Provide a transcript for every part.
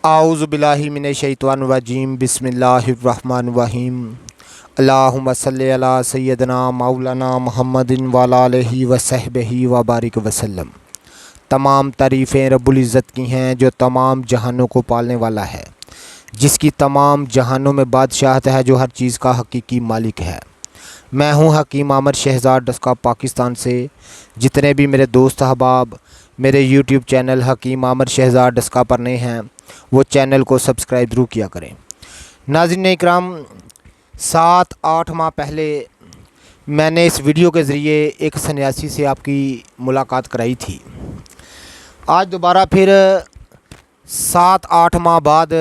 आऊज़ु बिल्लाहि मिनश्शैतानिर्रजीम बिस्मिल्लाहिर्रहमानिर्रहीम अल्लाहुम्मा सल्लि अला सय्यदना मौलाना मुहम्मदिन व अला आलिहि व सहबिही व बारिक वसल्लम। तमाम तारीफ़ें रब्बुल इज़्ज़त की हैं जो तमाम जहानों को पालने वाला है, जिसकी तमाम जहानों में बादशाहत है, जो हर चीज़ का हकीकी मालिक है। मैं हूँ हकीम आमर शहज़ाद डस्का पाकिस्तान से। जितने भी मेरे दोस्त अहबाब मेरे यूट्यूब चैनल हकीम आमर शहज़ाद डस्का पर नए हैं, वो चैनल को सब्सक्राइब ज़रूर किया करें। नाज़रीन इकराम, 7-8 माह पहले मैंने इस वीडियो के ज़रिए एक सन्यासी से आपकी मुलाकात कराई थी। आज दोबारा फिर 7-8 माह बाद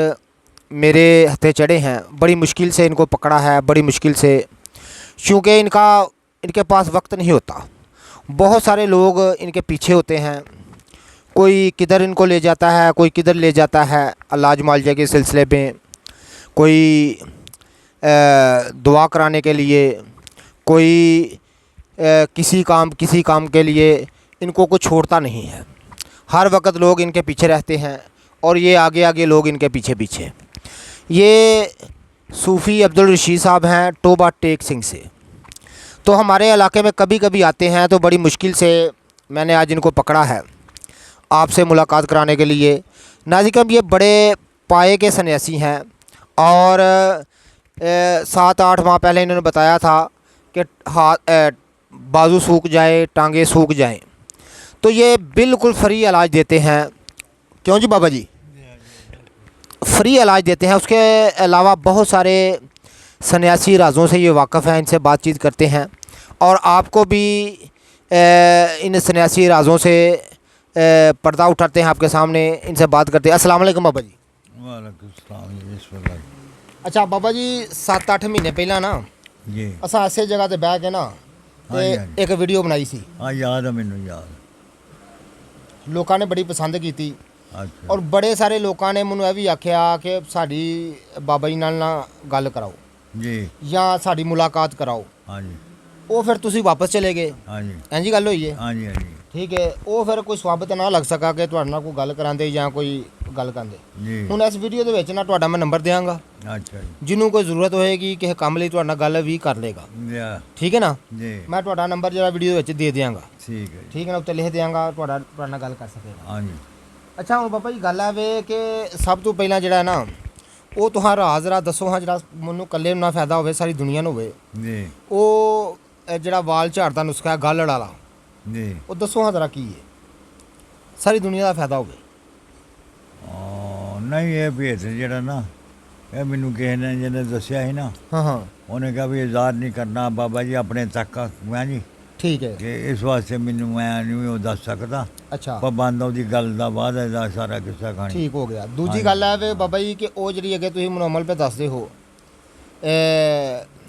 मेरे हथे चढ़े हैं। बड़ी मुश्किल से इनको पकड़ा है, बड़ी मुश्किल से, क्योंकि इनके पास वक्त नहीं होता। बहुत सारे लोग इनके पीछे होते हैं, कोई किधर इनको ले जाता है, कोई किधर ले जाता है इलाज मुआवजे के सिलसिले में, कोई दुआ कराने के लिए, कोई किसी काम के लिए। इनको कुछ छोड़ता नहीं है। हर वक्त लोग इनके पीछे रहते हैं और ये आगे आगे लोग इनके पीछे पीछे। ये सूफ़ी अब्दुल रशीद साहब हैं टोबा टेक सिंह से। तो हमारे इलाके में कभी कभी आते हैं, तो बड़ी मुश्किल से मैंने आज इनको पकड़ा है आपसे मुलाकात कराने के लिए। नाज़रीन, ये बड़े पाए के सन्यासी हैं और 7-8 माह पहले इन्होंने बताया था कि बाजू सूख जाए, टांगे सूख जाएं, तो ये बिल्कुल फ्री इलाज देते हैं। क्यों जी बाबा जी? फ्री इलाज देते हैं। उसके अलावा बहुत सारे सन्यासी राज़ों से ये वाक़फ़ हैं, इनसे बातचीत करते हैं और आपको भी इन सन्यासी राज़ों से पर्दा उठाते हैं, आपके सामने इनसे बात करते हैं। अस्सलाम वालेकुम बाबा जी। वालेकुम सलाम। अच्छा बाबा जी, 7-8 महीने पहला ना जी असा ऐसे जगह ते बह के ना ते एक वीडियो बनाई सी। हाँ याद है, मैनू याद। लोगों ने बड़ी पसंद की थी अच्छा। और बड़े सारे लोगों ने मैनू भी आख्या कि साड़ी बाबा जी नाल ना गल कराओ जी या साड़ी मुलाकात कराओ। हाँ जी वो फिर तुसी वापस चले गए, हाँ जी इंजी गल होई है? हाँ जी हाँ जी ठीक है। वो फिर कोई स्वाबत ना लग सका कि तुहाडे नाल कोई गल करांदे या कोई गल करदे। जी हुण इस वीडियो दे विच ना तुहाडा मैं नंबर देंगा, अच्छा जी जिन्हों कोई ज़रूरत होएगी किसी काम लई तुहाडे नाल गल भी कर लेगा। या ठीक है ना? जी मैं तुहाडा नंबर जरा वीडियो दे विच दे देंगा। ठीक है जी। ठीक है ना? उत्ते लिख देंगा, तुहाडे नाल गल कर सकेगा। हाँ जी अच्छा हुण बाबा जी गल है वे कि सब तो पहला जिहड़ा है ना, वो तुहां राज जरा दसो हाँ, जिहड़ा मैनूं कल्ले ना फायदा होवे, सारी दुनिया नूं होवे। जी वो जिहड़ा वाल झाड़ दा नुस्खा है गालड़ वाला, जी वो दसो हाँ जरा की है, सारी दुनिया का फायदा होवे। नहीं ये भेत ਜਿਹੜਾ ਨਾ ਇਹ ਮੈਨੂੰ ਕਿਸੇ ਨੇ ਜਿਹਨੇ ਦੱਸਿਆ ਸੀ ਨਾ, हाँ हाँ ਉਹਨੇ ਕਿਹਾ ਵੀ ਇਜ਼ਾਰ ਨਹੀਂ ਕਰਨਾ ਬਾਬਾ ਜੀ ਆਪਣੇ ਤੱਕ। ਮੈਂ ਜੀ ठीक है। ਕਿ ਇਸ ਵਾਸਤੇ ਮੈਨੂੰ ਮੈਂ ਨਹੀਂ ਉਹ ਦੱਸ ਸਕਦਾ। अच्छा ਪਾਬੰਦ ਉਹਦੀ ਗੱਲ ਦਾ ਬਾਅਦ ਇਹਦਾ ਸਾਰਾ ਕਿੱਸਾ ਕਹਾਣੀ। ठीक हो गया। दूजी हाँ गल है वे बाबा जी कि वो जी अगे तुम मनोमल पे दसदे हो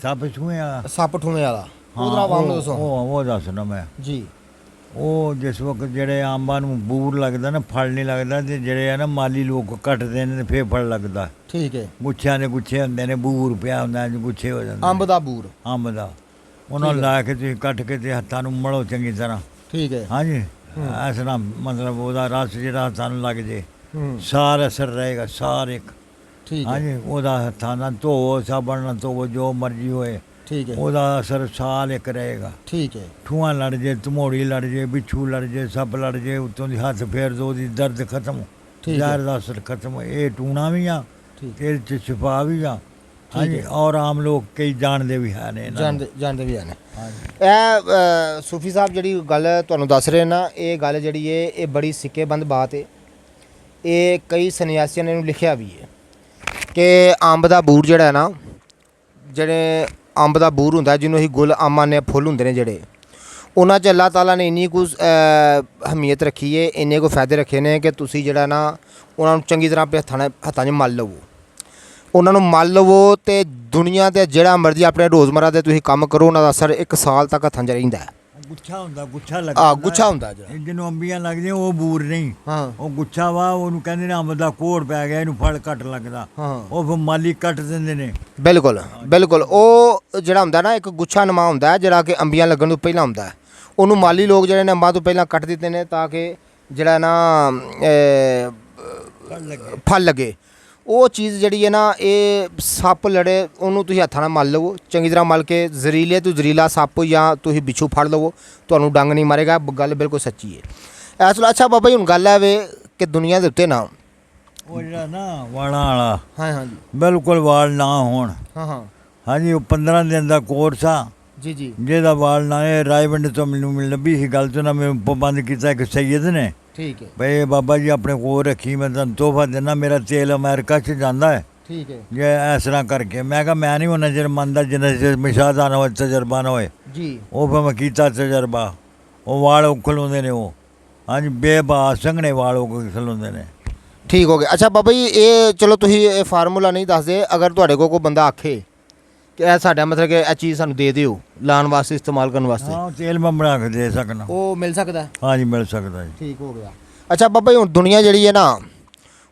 ਸੱਪ ਛੂਹੇ ਵਾਲਾ। सप ठूमे वाला, ਹਾਂ उधर आवाम दसो ਉਹ ਦੱਸਣਾ ਮੈਂ। जी। ਉਹ ਜਿਸ ਵਕਤ ਜਿਹੜੇ ਅੰਬਾਂ ਨੂੰ ਬੂਰ ਲੱਗਦਾ ਨਾ, ਫਲ ਨਹੀਂ ਲੱਗਦਾ, ਤੇ ਜਿਹੜੇ ਆ ਨਾ ਮਾਲੀ ਲੋਕ ਕੱਟਦੇ ਨੇ ਤੇ ਫੇਰ ਫਲ ਲੱਗਦਾ। ठीक है। ਗੁੱਛਿਆਂ ਦੇ ਗੁੱਛੇ ਹੁੰਦੇ ਨੇ, ਬੂਰ ਪਿਆ ਹੁੰਦਾ, ਗੁੱਛੇ ਹੋ ਜਾਂਦੇ अंब दा बूर। ਅੰਬ ਦਾ। ਉਹਨਾਂ ਨੂੰ ਲਾ ਕੇ ਤੁਸੀਂ ਕੱਟ ਕੇ ਤੇ ਹੱਥਾਂ ਨੂੰ ਮਲੋ ਚੰਗੀ ਤਰ੍ਹਾਂ। ठीक है। ਹਾਂਜੀ ਇਸ ਤਰ੍ਹਾਂ ਮਤਲਬ ਉਹਦਾ ਰਸ ਜਿਹੜਾ ਹੱਥਾਂ ਨੂੰ ਲੱਗ ਜੇ, ਸਾਰ ਅਸਰ ਰਹੇਗਾ, ਸਾਰ ਇੱਕ। ठीक है। ਹਾਂਜੀ ਉਹਦਾ ਹੱਥਾਂ ਨਾਲ ਧੋਵੋ, ਸਾਬਣ ਨਾਲ ਧੋਵੋ, ਜੋ ਮਰਜ਼ੀ ਹੋਏ, ठीक है। ਉਹਦਾ ਅਸਰ ਸਾਲ ਇੱਕ ਰਹੇਗਾ। ठीक है। ਠੂਆਂ ਲੜ ਜੇ, ਧਮੋੜੀ ਲੜ ਜੇ, ਬਿੱਛੂ ਲੜ ਜੇ, ਸੱਪ ਲੜ ਜੇ, ਉੱਤੋਂ ਦੀ ਹੱਥ ਫੇਰ ਦੋ, ਉਹਦੀ ਦਰਦ ਖਤਮ, ਠੀਕ ਹੈ। ਜ਼ਹਿਰ ਦਾ ਅਸਰ ਖਤਮ। ਇਹ ਟੂਣਾ ਵੀ ਆ ठीक ਤੇ ਇਹਦੇ 'ਚ ਸ਼ਿਫਾ ਵੀ ਆ। ਹਾਂਜੀ ਹੈ। ਔਰ ਆਮ ਲੋਕ ਕਈ ਜਾਣਦੇ ਵੀ ਹੈ ਨੇ ਇਹਨਾਂ ਨੂੰ। जानते भी हैं। ਹਾਂਜੀ ਇਹ सूफी साहब ਜਿਹੜੀ ਗੱਲ ਤੁਹਾਨੂੰ ਦੱਸ ਰਹੇ ਨਾ, ਇਹ ਗੱਲ ਜਿਹੜੀ ਹੈ ਇਹ ਬੜੀ ਸਿੱਕੇਬੰਦ ਬਾਤ ਹੈ। ਇਹ ਕਈ ਸੰਨਿਆਸੀਆਂ ਨੇ ਇਹਨੂੰ ਲਿਖਿਆ ਵੀ ਹੈ ਕਿ ਅੰਬ ਦਾ ਬੂਰ ਜਿਹੜਾ ਹੈ ਨਾ, ਜਿਹੜੇ ਅੰਬ ਦਾ ਬੂਰ ਹੁੰਦਾ ਜਿਹਨੂੰ ਅਸੀਂ ਗੁੱਲ ਅੰਬਾਂ ਨੇ ਫੁੱਲ ਹੁੰਦੇ ਨੇ ਜਿਹੜੇ, ਉਹਨਾਂ 'ਚ ਅੱਲਾਹ ਤਾਲਾ ਨੇ ਇੰਨੀ ਕੁ ਅਹਿਮੀਅਤ ਰੱਖੀ ਹੈ, ਇੰਨੇ ਕੁ ਫਾਇਦੇ ਰੱਖੇ ਨੇ ਕਿ ਤੁਸੀਂ ਜਿਹੜਾ ਨਾ ਉਹਨਾਂ ਨੂੰ ਚੰਗੀ ਤਰ੍ਹਾਂ ਆਪਣੇ ਹੱਥਾਂ 'ਚ ਮਲ ਲਵੋ, ਉਹਨਾਂ ਨੂੰ ਮਲ ਲਵੋ ਤੇ ਦੁਨੀਆ 'ਤੇ ਜਿਹੜਾ ਮਰਜ਼ੀ ਆਪਣੇ ਰੋਜ਼ਮਰਾ ਦੇ ਤੁਸੀਂ ਕੰਮ ਕਰੋ, ਉਹਨਾਂ ਦਾ ਅਸਰ 1 ਸਾਲ ਤੱਕ ਹੱਥਾਂ 'ਚ ਰਹਿੰਦਾ ਹੈ। ਗੁੱਛਾ ਹੁੰਦਾ, ਗੁੱਛਾ ਲੱਗਦਾ। ਗੁੱਛਾ ਹੁੰਦਾ ਜਿਹੜਾ। ਜਿਹਨੂੰ ਅੰਬੀਆਂ ਲੱਗਦੀਆਂ ਉਹ ਬੂਰ ਨਹੀਂ, ਹਾਂ ਉਹ ਗੁੱਛਾ ਵਾ। ਉਹਨੂੰ ਕਹਿੰਦੇ ਨੇ ਅੰਬ ਦਾ ਕੋੜ ਪੈ ਗਿਆ, ਇਹਨੂੰ ਫਲ ਘੱਟ ਲੱਗਦਾ। ਹਾਂ ਉਹ ਫਿਰ ਮਾਲੀ ਕੱਟ ਦਿੰਦੇ ਨੇ। ਬਿਲਕੁਲ ਬਿਲਕੁਲ। ਉਹ ਜਿਹੜਾ ਹੁੰਦਾ ਨਾ ਇੱਕ ਗੁੱਛਾ ਨਮਾ ਹੁੰਦਾ ਜਿਹੜਾ ਕਿ ਅੰਬੀਆਂ ਲੱਗਣ ਤੋਂ ਪਹਿਲਾਂ ਹੁੰਦਾ, ਉਹਨੂੰ ਮਾਲੀ ਲੋਕ ਜਿਹੜੇ ਨੇ ਅੰਬਾਂ ਤੋਂ ਪਹਿਲਾਂ ਕੱਟ ਦਿੱਤੇ ਨੇ ਤਾਂ ਕਿ ਜਿਹੜਾ ਨਾ ਫਲ ਲੱਗੇ। ਉਹ ਚੀਜ਼ ਜਿਹੜੀ ਹੈ ਨਾ, ਇਹ ਸੱਪ ਲੜੇ ਉਹਨੂੰ ਤੁਸੀਂ ਹੱਥਾਂ ਨਾਲ ਮਲ ਲਵੋ, ਚੰਗੀ ਤਰ੍ਹਾਂ ਮਲ ਕੇ ਜ਼ਰੀਲੇ ਤੋਂ ਜ਼ਰੀਲਾ ਸੱਪ ਜਾਂ ਤੁਸੀਂ ਬਿੱਛੂ ਫੜ ਲਵੋ, ਤੁਹਾਨੂੰ ਡੰਗ ਨਹੀਂ ਮਾਰੇਗਾ। ਗੱਲ ਬਿਲਕੁਲ ਸੱਚੀ ਹੈ। ਇਸ ਲਈ ਅੱਛਾ ਬਾਬਾ ਜੀ, ਹੁਣ ਗੱਲ ਹੈ ਵੇ ਕਿ ਦੁਨੀਆ ਦੇ ਉੱਤੇ ਨਾ ਉਹ ਜਿਹੜਾ ਨਾ ਵਾਲਾਂ ਵਾਲਾ ਹਾਂ ਹਾਂਜੀ ਬਿਲਕੁਲ ਵਾਲ ਨਾ ਹੋਣ। ਹਾਂ ਹਾਂਜੀ, ਉਹ 15 ਦਿਨ ਦਾ ਕੋਰਸ ਆ ਜੀ ਜੀ ਜਿਹਦਾ ਵਾਲ ਨਾ ਇਹ ਰਾਏਵਿੰਡ ਤੋਂ ਮੈਨੂੰ ਲੱਭੀ ਸੀ ਗੱਲ ਤੋਂ ਨਾ ਮੈਨੂੰ ਪਾਬੰਦ ਕੀਤਾ ਇੱਕ ਸੈਯਦ ਨੇ ਠੀਕ ਹੈ ਬਈ ਬਾਬਾ ਜੀ ਆਪਣੇ ਕੋਲ ਰੱਖੀ, ਮੈਂ ਤੁਹਾਨੂੰ ਤੋਹਫਾ ਦੇਣਾ, ਮੇਰਾ ਤੇਲ ਅਮਰੀਕਾ 'ਚ ਜਾਂਦਾ ਹੈ ਠੀਕ ਹੈ ਜੇ ਇਸ ਤਰ੍ਹਾਂ ਕਰਕੇ। ਮੈਂ ਕਿਹਾ ਮੈਂ ਨਹੀਂ ਉਹਨਾਂ ਚਿਰ ਮੰਨਦਾ ਜਿੰਨਾ ਚਿਰ ਮਿਸ਼ਾਦਾ ਨਾ ਹੋਏ, ਤਜਰਬਾ ਨਾ ਹੋਏ। ਜੀ ਉਹ ਫਿਰ ਮੈਂ ਕੀਤਾ ਤਜਰਬਾ, ਉਹ ਵਾਲ ਉਖਲ ਹੁੰਦੇ ਨੇ ਉਹ। ਹਾਂਜੀ, ਬੇਬਾ ਸੰਘਣੇ ਵਾਲ ਉਖਲ ਹੁੰਦੇ ਨੇ। ਠੀਕ ਹੋ ਗਿਆ। ਅੱਛਾ ਬਾਬਾ ਜੀ, ਇਹ ਚਲੋ ਤੁਸੀਂ ਇਹ ਫਾਰਮੂਲਾ ਨਹੀਂ ਦੱਸਦੇ, ਅਗਰ ਤੁਹਾਡੇ ਕੋਲ ਕੋਈ ਬੰਦਾ ਆਖੇ ਕਿ ਇਹ ਸਾਡਾ ਮਤਲਬ ਕਿ ਇਹ ਚੀਜ਼ ਸਾਨੂੰ ਦੇ ਦਿਓ ਲਾਉਣ ਵਾਸਤੇ, ਇਸਤੇਮਾਲ ਕਰਨ ਵਾਸਤੇ, ਹਾਂ, ਤੇਲ ਮੈਂ ਬਣਾ ਕੇ ਦੇ ਸਕਦਾ। ਉਹ ਮਿਲ ਸਕਦਾ? ਹਾਂਜੀ, ਮਿਲ ਸਕਦਾ ਜੀ। ਠੀਕ ਹੋ ਗਿਆ। ਅੱਛਾ ਬਾਬਾ ਜੀ, ਹੁਣ ਦੁਨੀਆ ਜਿਹੜੀ ਹੈ ਨਾ,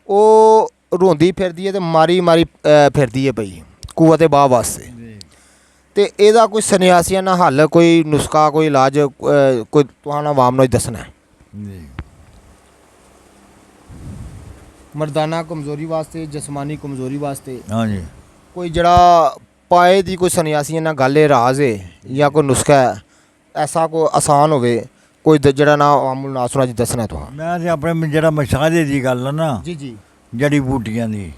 ਉਹ ਰੋਂਦੀ ਫਿਰਦੀ ਹੈ ਤੇ ਮਾਰੀ ਮਾਰੀ ਫਿਰਦੀ ਹੈ ਪਈ ਕੂਵਤੇ ਬਾਹ ਵਾਸਤੇ, ਤੇ ਇਹਦਾ ਕੋਈ ਸੰਨਿਆਸੀਆਂ ਨਾਲ ਹੱਲ, ਕੋਈ ਨੁਸਖਾ, ਕੋਈ ਇਲਾਜ, ਕੋਈ ਤੁਹਾਨੂੰ ਆਵਾਮ ਨੂੰ ਦੱਸਣਾ ਹੈ? ਜੀ, ਮਰਦਾਨਾ ਕਮਜ਼ੋਰੀ ਵਾਸਤੇ, ਜਿਸਮਾਨੀ ਕਮਜ਼ੋਰੀ ਵਾਸਤੇ ਹਾਂਜੀ, ਕੋਈ ਜਿਹੜਾ ਪਾਏ ਦੀ ਕੋਈ ਸੰਨਿਆਸੀਆਂ ਨਾਲ ਗੱਲ ਹੈ, ਰਾਜ਼ ਹੈ ਜਾਂ ਕੋਈ ਨੁਸਖਾ ਹੈ ਐਸਾ ਕੋਈ ਆਸਾਨ ਹੋਵੇ, ਕੋਈ ਜਿਹੜਾ ਨਾ ਆਮ ਨਾ ਸੁਣਾ ਜੀ ਦੱਸਣਾ ਤੁਹਾਨੂੰ? ਮੈਂ ਤੇ ਆਪਣੇ ਜਿਹੜਾ ਮਸ਼ਾਹਦੇ ਦੀ ਗੱਲ ਆ ਨਾ, ਜੀ ਜੀ ਜੜੀ ਬੂਟੀਆਂ ਦੀ,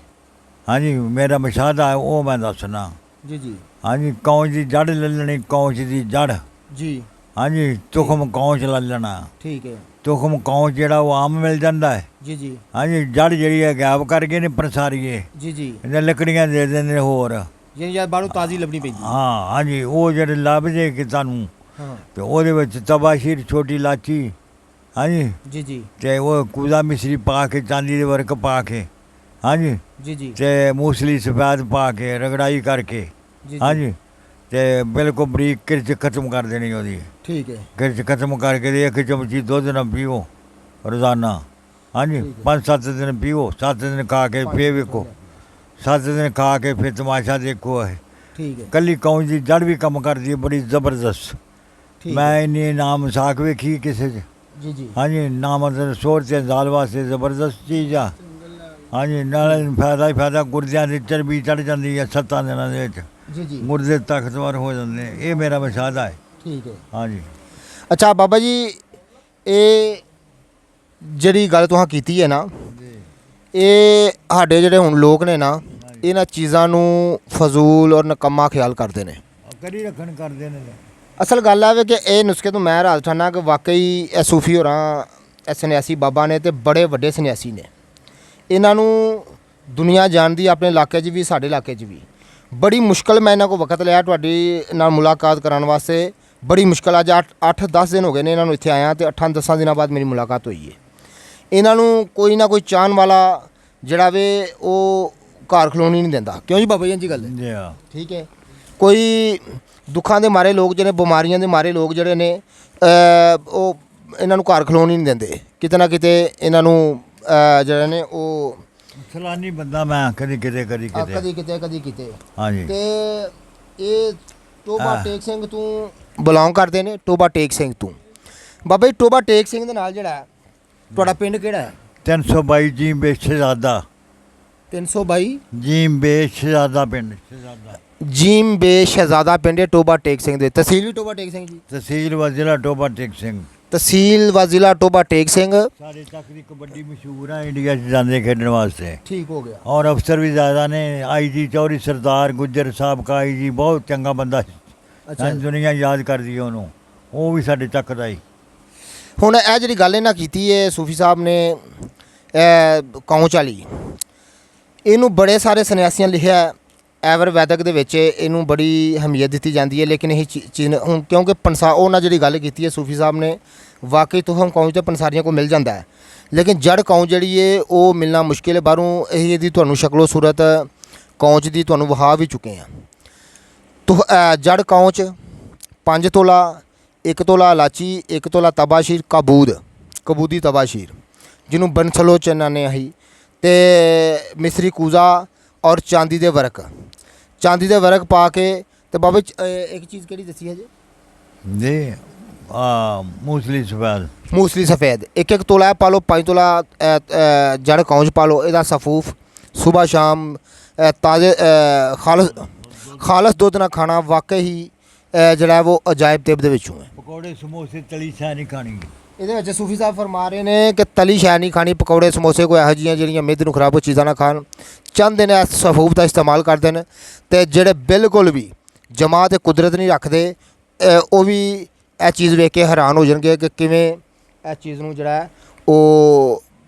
ਹਾਂਜੀ, ਮੇਰਾ ਮਸ਼ਾਹਦਾ ਉਹ ਮੈਂ ਦੱਸਣਾ। ਜੀ ਜੀ ਹਾਂਜੀ, ਕੌਂਚ ਦੀ ਜੜ ਲੈ ਲੈਣੀ, ਕੌਂਚ ਦੀ ਜੜ। ਜੀ ਹਾਂਜੀ, ਤੁਖਮ ਕੌਂਚ ਲੈ ਲੈਣਾ। ਠੀਕ ਹੈ ਤੁਖਮ ਕੌਂਚ ਜਿਹੜਾ ਉਹ ਆਮ ਮਿਲ ਜਾਂਦਾ ਹੈ। ਜੀ ਜੀ ਹਾਂਜੀ, ਜੜ ਜਿਹੜੀ ਹੈ ਗਾਇਬ ਕਰ ਗਏ ਨੇ ਪਰਸਾਰੀਏ, ਜੀ ਜੀ ਇਹਨੇ ਲੱਕੜੀਆਂ ਦੇ ਦਿੰਦੇ ਹੋਰ। ਯਾਨੀ ਯਾਰ ਬਾਹਰੋਂ ਤਾਜ਼ੀ ਲੱਭਣੀ ਪੈਂਦੀ? ਹਾਂ, ਹਾਂਜੀ, ਉਹ ਜਿਹੜੇ ਲੱਭ ਜੇ ਕਿ ਤੁਹਾਨੂੰ, ਹਾਂ ਤੇ ਉਹਦੇ ਵਿੱਚ ਤਬਾਸ਼ੀਰ, ਛੋਟੀ ਇਲਾਚੀ, ਹਾਂਜੀ, ਜੀ ਜੀ ਤੇ ਉਹ ਕੂਦਾ ਮਿਸ਼ਰੀ ਪਾ ਕੇ, ਚਾਂਦੀ ਦੇ ਵਰਕ ਪਾ ਕੇ, ਹਾਂਜੀ, ਜੀ ਜੀ ਤੇ ਮੂਸਲੀ ਸਫੈਦ ਪਾ ਕੇ ਰਗੜਾਈ ਕਰਕੇ, ਜੀ ਹਾਂਜੀ, ਤੇ ਬਿਲਕੁਲ ਬਰੀਕ ਕਿਰਚ ਖਤਮ ਕਰ ਦੇਣੀ ਉਹਦੀ। ਠੀਕ ਹੈ ਕਿਰਚ ਖਤਮ ਕਰਕੇ ਤੇ 1 ਚਮਚੀ ਦੁੱਧ ਨਾਲ ਪੀਓ ਰੋਜ਼ਾਨਾ। ਹਾਂਜੀ, 5-7 ਦਿਨ ਪੀਓ, 7 ਦਿਨ ਖਾ ਕੇ ਫੇਰ ਵੇਖੋ, 7 ਦਿਨ ਖਾ ਕੇ ਫਿਰ ਤਮਾਸ਼ਾ ਦੇਖੋ। ਹੈ ਠੀਕ ਹੈ ਕੱਲੀ ਕੌਂਚ ਦੀ ਜੜ ਵੀ ਕੰਮ ਕਰਦੀ ਹੈ ਬੜੀ ਜ਼ਬਰਦਸਤ। ਠੀਕ ਮੈਂ ਇੰਨੀ ਨਾਮ ਸਾਖ ਵੇਖੀ ਕਿਸੇ 'ਚ। ਜੀ ਜੀ ਹਾਂਜੀ, ਨਾਮ ਸੋਰ ਤੇ ਜ਼ਾਲ ਵਾਸਤੇ ਜ਼ਬਰਦਸਤ ਚੀਜ਼ ਆ। ਹਾਂਜੀ, ਨਾਲੇ ਫਾਇਦਾ ਹੀ ਫਾਇਦਾ, ਗੁਰਦਿਆਂ ਦੀ ਚਰਬੀ ਚੜ੍ਹ ਜਾਂਦੀ ਹੈ 7 ਦਿਨਾਂ ਦੇ ਵਿੱਚ, ਜੀ ਜੀ ਗੁਰਦੇ ਤਾਕਤਵਰ ਹੋ ਜਾਂਦੇ ਨੇ। ਇਹ ਮੇਰਾ ਮਸ਼ਾਹਦਾ ਹੈ। ਠੀਕ ਹੈ। ਹਾਂਜੀ, ਅੱਛਾ ਬਾਬਾ ਜੀ, ਇਹ ਜਿਹੜੀ ਗੱਲ ਤੁਸੀਂ ਕੀਤੀ ਹੈ ਨਾ, ਇਹ ਸਾਡੇ ਜਿਹੜੇ ਹੁਣ ਲੋਕ ਨੇ ਨਾ, ਇਹਨਾਂ ਚੀਜ਼ਾਂ ਨੂੰ ਫਜ਼ੂਲ ਔਰ ਨਕੰਮਾ ਖਿਆਲ ਕਰਦੇ ਨੇ, ਕਰੀ ਰੱਖਣ ਕਰਦੇ ਨੇ। ਅਸਲ ਗੱਲ ਆਵੇ ਕਿ ਇਹ ਨੁਸਖੇ ਤੋਂ ਮੈਂ ਰਾਜ ਠਾਨਾ ਕਿ ਵਾਕਈ ਇਹ ਸੂਫੀ ਹੋਰਾਂ, ਇਹ ਸੰਨਿਆਸੀ ਬਾਬਾ ਨੇ ਤੇ ਬੜੇ ਵੱਡੇ ਸੰਨਿਆਸੀ ਨੇ। ਇਹਨਾਂ ਨੂੰ ਦੁਨੀਆ ਜਾਣਦੀ, ਆਪਣੇ ਇਲਾਕੇ 'ਚ ਵੀ, ਸਾਡੇ ਇਲਾਕੇ 'ਚ ਵੀ। ਬੜੀ ਮੁਸ਼ਕਲ ਮੈਂ ਇਹਨਾਂ ਕੋਲ ਵਕਤ ਲਿਆ ਤੁਹਾਡੀ ਨਾਲ ਮੁਲਾਕਾਤ ਕਰਾਉਣ ਵਾਸਤੇ, ਬੜੀ ਮੁਸ਼ਕਲ। ਅੱਜ 8-10 ਦਿਨ ਹੋ ਗਏ ਨੇ ਇਹਨਾਂ ਨੂੰ ਇੱਥੇ ਆਇਆ, ਤੇ 8-10 ਦਿਨਾਂ ਬਾਅਦ ਮੇਰੀ ਮੁਲਾਕਾਤ ਹੋਈ ਹੈ। ਇਹਨਾਂ ਨੂੰ ਕੋਈ ਨਾ ਕੋਈ ਚਾਹਣ ਵਾਲਾ ਜਿਹੜਾ ਵੇ ਉਹ ਘਰ ਖਲੋਣੀ ਨਹੀਂ ਦਿੰਦਾ। ਕਿਉਂ ਜੀ ਬਾਬਾ ਜੀ? ਇੰਜੀ ਗੱਲ ਹੈ। ਜੀ ਹਾਂ, ਠੀਕ ਹੈ। ਕੋਈ ਦੁੱਖਾਂ ਦੇ ਮਾਰੇ ਲੋਕ ਜਿਹੜੇ, ਬਿਮਾਰੀਆਂ ਦੇ ਮਾਰੇ ਲੋਕ ਜਿਹੜੇ ਨੇ, ਉਹ ਇਹਨਾਂ ਨੂੰ ਘਰ ਖਲੋਣ ਹੀ ਨਹੀਂ ਦਿੰਦੇ। ਕਿਤੇ ਨਾ ਕਿਤੇ ਇਹਨਾਂ ਨੂੰ ਜਿਹੜੇ ਨੇ ਉਹ ਸਲਾਨੀ ਬੰਦਾ ਮੈਂ, ਕਦੀ ਕਿਤੇ ਕਦੀ ਕਿਤੇ। ਕਦੀ ਕਿਤੇ ਕਦੀ ਕਿਤੇ। ਹਾਂਜੀ, ਤੇ ਇਹ ਟੋਬਾ ਟੇਕ ਸਿੰਘ ਤੋਂ ਬਿਲੋਂਗ ਕਰਦੇ ਨੇ, ਟੋਬਾ ਟੇਕ ਸਿੰਘ ਤੋਂ। ਬਾਬਾ ਜੀ, ਟੋਬਾ ਟੇਕ ਸਿੰਘ ਦੇ ਨਾਲ ਜਿਹੜਾ ਤੁਹਾਡਾ ਪਿੰਡ ਕਿਹੜਾ ਹੈ? 322 ਜੀਮ ਬੇ ਸ਼ਹਿਜ਼ਾਦਾ। 322 ਜੀਮ ਬੇ ਸ਼ਹਿਜ਼ਾਦਾ ਪਿੰਡ, ਸ਼ਹਿਜ਼ਾਦਾ ਜੀਮ ਬੇ ਸ਼ਹਿਜ਼ਾਦਾ ਪਿੰਡ ਹੈ ਟੋਬਾ ਟੇਕ ਸਿੰਘ ਦੇ। ਤਹਿਸੀਲ ਵੀ ਟੋਬਾ ਟੇਕ ਸਿੰਘ ਜੀ? ਤਹਿਸੀਲ व ਜ਼ਿਲ੍ਹਾ ਟੋਬਾ ਟੇਕ ਸਿੰਘ। ਤਹਿਸੀਲ व ਜ਼ਿਲ੍ਹਾ ਟੋਬਾ ਟੇਕ ਸਿੰਘ। ਸਾਡੇ ਤੱਕ ਦੀ ਕਬੱਡੀ ਮਸ਼ਹੂਰ ਆ ਇੰਡੀਆ 'ਚ ਜਾਂਦੇ ਖੇਡਣ ਵਾਸਤੇ। ਠੀਕ ਹੋ ਗਿਆ। ਔਰ ਅਫਸਰ ਵੀ ਜ਼ਿਆਦਾ ਨੇ। IG ਚੌਧਰੀ ਸਰਦਾਰ ਗੁੱਜਰ ਸਾਹਿਬ ਕਾ IG ਬਹੁਤ ਚੰਗਾ ਬੰਦਾ ਸੀ। ਅੱਛਾ, ਦੁਨੀਆ ਯਾਦ ਕਰਦੀ ਹੈ ਉਹਨੂੰ, ਉਹ ਵੀ ਸਾਡੇ ਤੱਕ ਦਾ ਹੀ। ਹੁਣ ਇਹ ਜਿਹੜੀ ਗੱਲ ਇਹਨਾਂ ਕੀਤੀ ਹੈ ਸੂਫੀ ਸਾਹਿਬ ਨੇ, ਕੌਂਚ ਵਾਲੀ, ਇਹਨੂੰ ਬੜੇ ਸਾਰੇ ਸੰਨਿਆਸੀਆਂ ਲਿਖਿਆ। ਐਵਰ ਵੈਦਕ ਦੇ ਵਿੱਚ ਇਹਨੂੰ ਬੜੀ ਅਹਿਮੀਅਤ ਦਿੱਤੀ ਜਾਂਦੀ ਹੈ। ਲੇਕਿਨ ਇਹ ਚੀਜ਼ ਹੁਣ ਕਿਉਂਕਿ ਉਹਨਾਂ ਜਿਹੜੀ ਗੱਲ ਕੀਤੀ ਹੈ ਸੂਫੀ ਸਾਹਿਬ ਨੇ, ਵਾਕਈ ਤੁਹਮ ਕੌਂਚ ਤੇ ਪੰਸਾਰੀਆਂ ਕੋਲ ਮਿਲ ਜਾਂਦਾ ਹੈ, ਲੇਕਿਨ ਜੜ ਕੌਂਚ ਜਿਹੜੀ ਹੈ ਉਹ ਮਿਲਣਾ ਮੁਸ਼ਕਿਲ ਹੈ। ਬਾਹਰੋਂ ਇਹਦੀ ਤੁਹਾਨੂੰ ਸ਼ਕਲੋ ਸੂਰਤ ਕੌਂਚ ਦੀ ਤੁਹਾਨੂੰ ਵਿਖਾ ਵੀ ਚੁੱਕੇ ਹਾਂ। ਜੜ ਕੌਂਚ 5 ਤੋਲਾ, 1 ਤੋਲਾ ਇਲਾਚੀ, 1 ਤੋਲਾ ਤਬਾਸ਼ੀਰ, ਕਬੂਦੀ ਤਬਾਸ਼ੀਰ ਜਿਹਨੂੰ ਬੰਸਲੋ ਚ ਇਹਨਾਂ ਨੇ ਆਹੀ, ਤੇ ਮਿਸਰੀ ਕੂਜ਼ਾ ਔਰ ਚਾਂਦੀ ਦੇ ਵਰਕ ਪਾ ਕੇ। ਤੇ ਬਾਬਾ ਇੱਕ ਚੀਜ਼ ਕਿਹੜੀ ਦੱਸੀ ਹੈ ਜੀ? मूसली सफेद मूसली सफ़ेद एक एक तोला पा लो 5 तोला जड़ कौंज पा लो ਇਹਦਾ ਸਫੂਫ सुबह शाम ताज़े खालस दुੱਧ ਨਾਲ ਖਾਣਾ ਵਾਕਈ ਹੀ ਜਿਹੜਾ ਉਹ ਅਜਾਇਬ ਤੇਬ ਦੇ ਵਿੱਚੋਂ ਹੈ। पकौड़े समोसे तली शै नहीं खानी। ਇਹਦੇ ਵਿੱਚ ਸੂਫੀ ਸਾਹਿਬ ਫਰਮਾ ਰਹੇ ਨੇ ਕਿ ਤਲੀ ਸ਼ੈ ਨਹੀਂ ਖਾਣੀ, ਪਕੌੜੇ ਸਮੋਸੇ ਕੋਈ ਇਹੋ ਜਿਹੀਆਂ ਜਿਹੜੀਆਂ ਮਿੱਧ ਨੂੰ ਖਰਾਬ ਚੀਜ਼ਾਂ ਨਾ ਖਾਣ। ਚਾਹੁੰਦੇ ਨੇ ਇਸ ਸਫੂਫ ਦਾ ਇਸਤੇਮਾਲ ਕਰਦੇ ਨੇ ਅਤੇ ਜਿਹੜੇ ਬਿਲਕੁਲ ਵੀ ਜਮਾਤ ਤੇ ਕੁਦਰਤ ਨਹੀਂ ਰੱਖਦੇ ਉਹ ਵੀ ਇਹ ਚੀਜ਼ ਵੇਖ ਕੇ ਹੈਰਾਨ ਹੋ ਜਾਣਗੇ ਕਿ ਕਿਵੇਂ ਇਸ ਚੀਜ਼ ਨੂੰ ਜਿਹੜਾ ਉਹ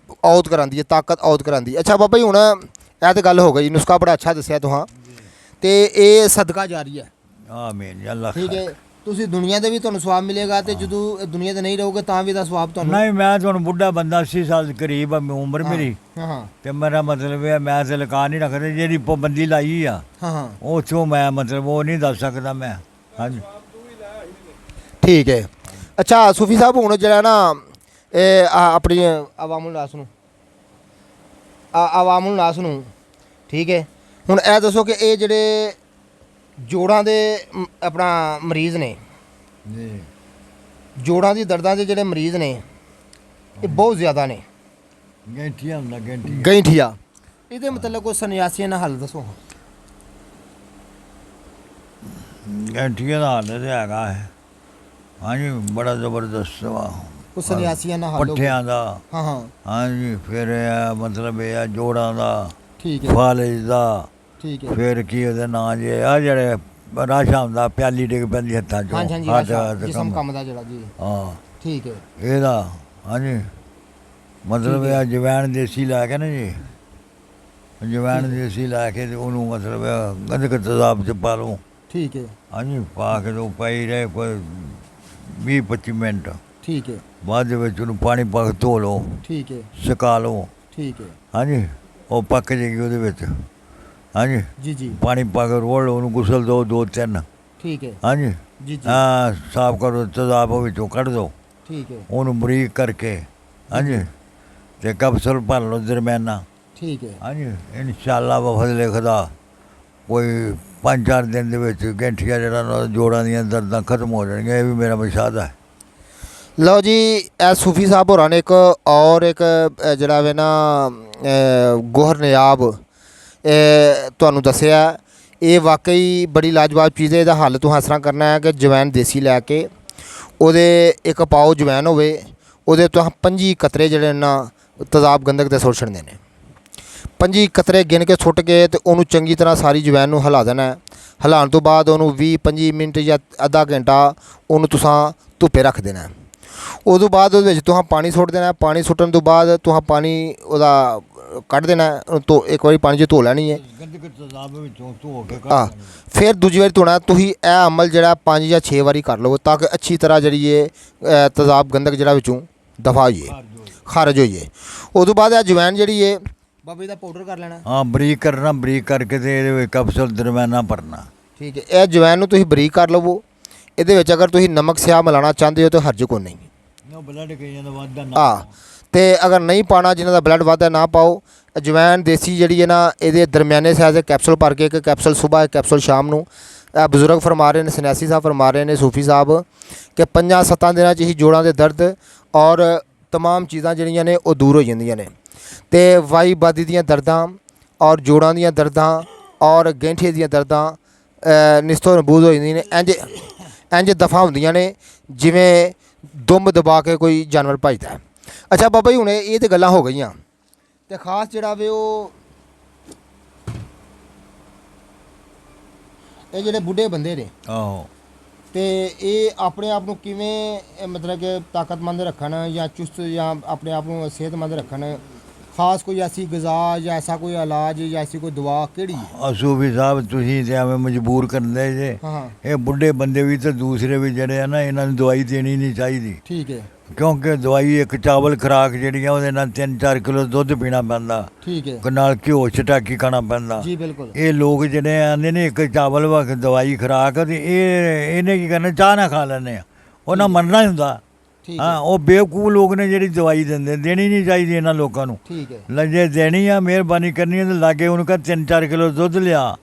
ਔਤ ਕਰਾਂਦੀ ਹੈ, ਤਾਕਤ ਔਤ ਕਰਾਂਦੀ। ਅੱਛਾ ਬਾਬਾ ਜੀ ਹੁਣ ਇਹ ਤਾਂ ਗੱਲ ਹੋ ਗਈ, ਨੁਸਖਾ ਬੜਾ ਅੱਛਾ ਦੱਸਿਆ ਤੁਹਾਂ ਅਤੇ ਇਹ ਸਦਕਾ ਜਾਰੀ ਹੈ। ਆਮੀਨ ਅੱਲਾਹ ਠੀਕ ਹੈ, ਤੁਸੀਂ ਦੁਨੀਆ ਦੇ ਵੀ ਤੁਹਾਨੂੰ ਸਵਾਬ ਮਿਲੇਗਾ ਤੇ ਜਦੋਂ ਦੁਨੀਆ ਤੇ ਨਹੀਂ ਰਹੋਗੇ ਤਾਂ ਵੀ ਦਾ ਸਵਾਬ ਤੁਹਾਨੂੰ। ਨਹੀਂ ਮੈਂ ਤੁਹਾਨੂੰ ਬੁੱਢਾ ਬੰਦਾ 80 ਸਾਲ ਦੇ ਕਰੀਬ ਆ ਉਮਰ ਮੇਰੀ ਹਾਂ ਤੇ ਮੇਰਾ ਮਤਲਬ ਇਹ ਮੈਂ ਤੇ ਲਗਾ ਨਹੀਂ ਰੱਖਦਾ, ਜਿਹੜੀ ਪਾਬੰਦੀ ਲਾਈ ਆ ਹਾਂ ਉਹ ਚੋਂ ਮੈਂ ਮਤਲਬ ਉਹ ਨਹੀਂ ਦੱਸ ਸਕਦਾ ਮੈਂ। ਹਾਂਜੀ ਠੀਕ ਹੈ। ਅੱਛਾ ਸੂਫੀ ਸਾਹਿਬ ਹੁਣ ਜਿਹੜਾ ਨਾ ਇਹ ਆਪਣੀ ਆਵਾਮੁਲ ਨਾਸ ਨੂੰ ਆਵਾਮੁਲ ਨਾਸ ਨੂੰ ਠੀਕ ਹੈ, ਹੁਣ ਇਹ ਦੱਸੋ ਕਿ ਇਹ ਜਿਹੜੇ ਜੋੜਾਂ ਦੇ ਆਪਣਾ ਮਰੀਜ਼ ਨੇ, ਜੀ ਜੋੜਾਂ ਦੀ ਦਰਦਾਂ ਦੇ ਜਿਹੜੇ ਮਰੀਜ਼ ਨੇ ਇਹ ਬਹੁਤ ਜ਼ਿਆਦਾ ਨੇ। ਗੈਂਠੀਆਂ ਹੁੰਦਾ ਗੈਂਠੀ ਗੈਂਠੀਆ ਇਹਦੇ ਮਤਲਬ ਕੋਈ ਸੰਨਿਆਸੀਆਂ ਨਾਲ ਹੱਲ ਦੱਸੋ। ਗੈਂਠੀਆਂ ਦਾ ਹਾਲ ਤੇ ਹੈਗਾ ਹੈ। ਹਾਂਜੀ ਬੜਾ ਜ਼ਬਰਦਸਤ ਵਾ। ਕੋਈ ਸੰਨਿਆਸੀਆਂ ਨਾਲ ਹੱਲ ਪੱਠਿਆਂ ਦਾ ਹਾਂ ਹਾਂਜੀ, ਫਿਰ ਇਹ ਮਤਲਬ ਇਹ ਆ ਜੋੜਾਂ ਦਾ, ਠੀਕ ਹੈ ਫਾਲਜ ਦਾ, ਠੀਕ ਹੈ ਫਿਰ ਕੀ ਉਹਦੇ ਨਾਂ ਜੇ ਆ ਜਿਹੜੇ ਰਾਸ਼ਾ ਹੁੰਦਾ ਪਿਆਲੀ ਡਿੱਗ ਪੈਂਦੀ ਹੱਥਾਂ ਚੋਂ ਹਾਂਜੀ ਹਾਂਜੀ ਜਿਸਮ ਕੰਮ ਦਾ ਜਿਹੜਾ ਜੀ ਹਾਂ ਠੀਕ ਹੈ ਇਹਦਾ ਹਾਂਜੀ ਮਤਲਬ ਇਹ ਜਵੈਣ ਦੇਸੀ ਲੈ ਕੇ ਨਾ ਜੀ, ਜਵੈਣ ਦੇਸੀ ਲੈ ਕੇ ਤੇ ਉਹਨੂੰ ਮਤਲਬ ਗੰਦਕ ਤੇਜ਼ਾਬ 'ਚ ਪਾ ਲਓ। ਠੀਕ ਹੈ ਹਾਂਜੀ ਪਾ ਕੇ ਉਹ ਪਈ ਰਹੇ ਕੋਈ 20-25 ਮਿੰਟ, ਠੀਕ ਹੈ ਬਾਅਦ ਦੇ ਵਿੱਚ ਉਹਨੂੰ ਪਾਣੀ ਪਾ ਕੇ ਧੋ ਲਓ, ਠੀਕ ਹੈ ਸੁਕਾ ਲਓ। ਠੀਕ ਹੈ ਹਾਂਜੀ ਉਹ ਪੱਕ ਜਾਏਗੀ ਉਹਦੇ ਵਿੱਚ। ਹਾਂਜੀ ਜੀ ਜੀ ਪਾਣੀ ਪਾ ਕੇ ਰੋਲ ਲਓ, ਉਹਨੂੰ ਗੁਸਲ ਦਿਓ 2-3। ਠੀਕ ਹੈ ਹਾਂਜੀ ਜੀ ਜੀ ਹਾਂ ਸਾਫ਼ ਕਰੋ, ਤੇਜ਼ਾਬ ਵਿੱਚੋਂ ਕੱਢ ਦਿਓ, ਠੀਕ ਹੈ ਉਹਨੂੰ ਬਰੀਕ ਕਰਕੇ ਹਾਂਜੀ ਤੇ ਕਪਸੂਲ ਭਰ ਲਓ ਦਰਮਿਆਨਾ। ਠੀਕ ਹੈ ਹਾਂਜੀ ਇਨਸ਼ਾਅੱਲਾ ਵਫਜ਼ਲ ਖੁਦਾ ਕੋਈ 5-4 ਦਿਨ ਦੇ ਵਿੱਚ ਗੈਂਠੀਆਂ ਜਿਹੜਾ ਨਾ ਜੋੜਾਂ ਦੀਆਂ ਦਰਦਾਂ ਖਤਮ ਹੋ ਜਾਣਗੀਆਂ। ਇਹ ਵੀ ਮੇਰਾ ਮੁਸ਼ਾਹਦਾ ਹੈ। ਲਓ ਜੀ ਇਹ ਸੂਫੀ ਸਾਹਿਬ ਹੋਰਾਂ ਨੇ ਇੱਕ ਔਰ ਇੱਕ ਜਿਹੜਾ ਵੇ ਨਾ ਗੋਹਰ ਨਿਆਬ ਤੁਹਾਨੂੰ ਦੱਸਿਆ, ਇਹ ਵਾਕਈ ਬੜੀ ਲਾਜਵਾਬ ਚੀਜ਼ ਹੈ। ਇਹਦਾ ਹੱਲ ਤੁਸੀਂ ਇਸ ਤਰ੍ਹਾਂ ਕਰਨਾ ਹੈ ਕਿ ਜਵੈਣ ਦੇਸੀ ਲੈ ਕੇ ਉਹਦੇ ਇੱਕ ਪਾਓ ਜਵੈਣ ਹੋਵੇ, ਉਹਦੇ ਤੋਂ 25 ਕਤਰੇ ਜਿਹੜੇ ਨਾ ਤੇਜ਼ਾਬ ਗੰਦਕ ਦੇ ਸੁੱਟ ਛੱਡਣੇ ਨੇ। 25 ਕਤਰੇ ਗਿਣ ਕੇ ਸੁੱਟ ਕੇ ਤੇ ਉਹਨੂੰ ਚੰਗੀ ਤਰ੍ਹਾਂ ਸਾਰੀ ਜਵੈਣ ਨੂੰ ਹਿਲਾ ਦੇਣਾ ਹੈ। ਹਿਲਾਉਣ ਤੋਂ ਬਾਅਦ ਉਹਨੂੰ 20-25 ਮਿੰਟ ਜਾਂ ਅੱਧਾ ਘੰਟਾ ਉਹਨੂੰ ਤੁਸੀਂ ਧੁੱਪੇ ਰੱਖ ਦੇਣਾ। ਉਦੋਂ ਬਾਅਦ ਉਹਦੇ ਵਿੱਚ ਤੁਸੀਂ ਪਾਣੀ ਸੁੱਟ ਦੇਣਾ। ਪਾਣੀ ਸੁੱਟਣ ਤੋਂ ਬਾਅਦ ਤੁਸੀਂ ਪਾਣੀ ਉਹਦਾ ਕੱਢ ਦੇਣਾ, ਧੋ ਇੱਕ ਵਾਰੀ ਪਾਣੀ 'ਚ ਧੋ ਲੈਣੀ ਹੈ। ਗੰਦਕ ਤੇਜ਼ਾਬ ਵਿੱਚੋਂ ਧੋ ਕੇ ਫਿਰ ਦੂਜੀ ਵਾਰੀ ਧੋਣਾ। ਤੁਸੀਂ ਇਹ ਅਮਲ ਜਿਹੜਾ 5 ਜਾਂ 6 ਵਾਰੀ ਕਰ ਲਵੋ ਤਾਂ ਕਿ ਅੱਛੀ ਤਰ੍ਹਾਂ ਜਿਹੜੀ ਹੈ ਤੇਜ਼ਾਬ ਗੰਦਕ ਜਿਹੜਾ ਵਿੱਚੋਂ ਦਫਾ ਹੋਈਏ, ਖਾਰਜ ਹੋਈਏ। ਉਦੋਂ ਬਾਅਦ ਇਹ ਜਵੈਣ ਜਿਹੜੀ ਹੈ ਬਾਬੇ ਦਾ ਪਾਊਡਰ ਕਰ ਲੈਣਾ। ਹਾਂ ਬਰੀਕ ਕਰਨਾ, ਬਰੀਕ ਕਰਕੇ ਤੇ ਇਹਦੇ ਵਿੱਚ ਕਪਸੂਲ ਦਰਮਿਆਨਾ ਭਰਨਾ। ਠੀਕ ਹੈ, ਇਹ ਜਵੈਣ ਨੂੰ ਤੁਸੀਂ ਬਰੀਕ ਕਰ ਲਵੋ। ਇਹਦੇ ਵਿੱਚ ਅਗਰ ਤੁਸੀਂ ਨਮਕ ਸਿਆਹ ਮਿਲਾਉਣਾ ਚਾਹੁੰਦੇ ਹੋ ਤਾਂ ਹਰਜ ਕੋਈ ਨਹੀਂ। ਬਲੱਡ ਕਈਆਂ ਦਾ ਵੱਧਦਾ ਨਾ ਅਤੇ ਅਗਰ ਨਹੀਂ ਪਾਉਣਾ, ਜਿਹਨਾਂ ਦਾ ਬਲੱਡ ਵੱਧਦਾ ਨਾ ਪਾਓ। ਜਵੈਣ ਦੇਸੀ ਜਿਹੜੀ ਹੈ ਨਾ ਇਹਦੇ ਦਰਮਿਆਨੇ ਸਾਈਜ਼ ਦੇ ਕੈਪਸੂਲ ਭਰ ਕੇ, ਇੱਕ ਕੈਪਸੂਲ ਸੁਬਾਹ ਇੱਕ ਕੈਪਸੂਲ ਸ਼ਾਮ ਨੂੰ। ਬਜ਼ੁਰਗ ਫਰਮਾ ਰਹੇ ਨੇ, ਸੰਨਿਆਸੀ ਸਾਹਿਬ ਫਰਮਾ ਰਹੇ ਨੇ, ਸੂਫੀ ਸਾਹਿਬ ਕਿ 5-7 ਦਿਨਾਂ 'ਚ ਹੀ ਜੋੜਾਂ ਦੇ ਦਰਦ ਔਰ ਤਮਾਮ ਚੀਜ਼ਾਂ ਜਿਹੜੀਆਂ ਨੇ ਉਹ ਦੂਰ ਹੋ ਜਾਂਦੀਆਂ ਨੇ। ਅਤੇ ਵਾਈ ਬਾਦੀ ਦੀਆਂ ਦਰਦਾਂ ਔਰ ਜੋੜਾਂ ਦੀਆਂ ਦਰਦਾਂ ਔਰ ਗੈਂਠੇ ਦੀਆਂ ਦਰਦਾਂ ਨਿਸਤੋ ਨਬੂਦ ਹੋ ਜਾਂਦੀਆਂ ਨੇ। ਇੰਝ ਦਫਾ ਹੁੰਦੀਆਂ ਨੇ ਜਿਵੇਂ ਦੁੰਬ ਦਬਾ ਕੇ ਕੋਈ ਜਾਨਵਰ ਭੱਜਦਾ। ਅੱਛਾ ਬਾਬਾ ਜੀ ਹੁਣ ਇਹ ਤਾਂ ਗੱਲਾਂ ਹੋ ਗਈਆਂ, ਅਤੇ ਖਾਸ ਜਿਹੜਾ ਵੇ ਉਹ ਇਹ ਜਿਹੜੇ ਬੁੱਢੇ ਬੰਦੇ ਨੇ ਆਹੋ ਅਤੇ ਇਹ ਆਪਣੇ ਆਪ ਨੂੰ ਕਿਵੇਂ ਮਤਲਬ ਕਿ ਤਾਕਤਮੰਦ ਰੱਖਣ ਜਾਂ ਚੁਸਤ ਜਾਂ ਆਪਣੇ ਆਪ ਨੂੰ ਸਿਹਤਮੰਦ ਰੱਖਣ, ਖਾਸ ਕੋਈ ਐਸੀ ਗਜ਼ਾ ਜਾਂ ਐਸਾ ਕੋਈ ਇਲਾਜ ਜਾਂ ਐਸੀ ਕੋਈ ਦਵਾ ਕਿਹੜੀ ਹੈ? ਸੂਫੀ ਸਾਹਿਬ ਤੁਸੀਂ ਤੇ ਐਵੇਂ ਮਜਬੂਰ ਕਰਦੇ ਜੇ। ਹਾਂ ਇਹ ਬੁੱਢੇ ਬੰਦੇ ਵੀ ਤੇ ਦੂਸਰੇ ਵੀ ਜਿਹੜੇ ਆ ਨਾ, ਇਹਨਾਂ ਨੂੰ ਦਵਾਈ ਦੇਣੀ ਨਹੀਂ ਚਾਹੀਦੀ। ਠੀਕ ਹੈ ਕਿਉਂਕਿ ਦਵਾਈ ਇੱਕ ਚਾਵਲ ਖੁਰਾਕ ਜਿਹੜੀ ਆ ਉਹਦੇ ਨਾਲ 3-4 ਕਿਲੋ ਦੁੱਧ ਪੀਣਾ ਪੈਂਦਾ, ਠੀਕ ਹੈ ਨਾਲ ਘਿਓ ਛਟਾਕੀ ਖਾਣਾ ਪੈਂਦਾ। ਜੀ ਬਿਲਕੁਲ। ਇਹ ਲੋਕ ਜਿਹੜੇ ਆਉਂਦੇ ਨੇ ਇੱਕ ਚਾਵਲ ਵਾ ਦਵਾਈ ਖੁਰਾਕ ਤੇ ਇਹਨੇ ਕੀ ਕਰਨਾ, ਚਾਹ ਨਾ ਖਾ ਲੈਂਦੇ ਆ, ਉਹਨਾਂ ਮਰਨਾ ਹੀ ਹੁੰਦਾ। ਠੀਕ ਹਾਂ ਉਹ ਬੇਵਕੂਫ ਲੋਕ ਨੇ ਜਿਹੜੀ ਦਵਾਈ ਦਿੰਦੇ, ਦੇਣੀ ਨਹੀਂ ਚਾਹੀਦੀ ਇਹਨਾਂ ਲੋਕਾਂ ਨੂੰ। ਠੀਕ ਹੈ ਜੇ ਦੇਣੀ ਆ ਮਿਹਰਬਾਨੀ ਕਰਨੀ ਹੈ ਤਾਂ ਲਾਗੇ ਉਹਨੂੰ ਕਹ 3-4 ਕਿਲੋ ਦੁੱਧ ਲਿਆ,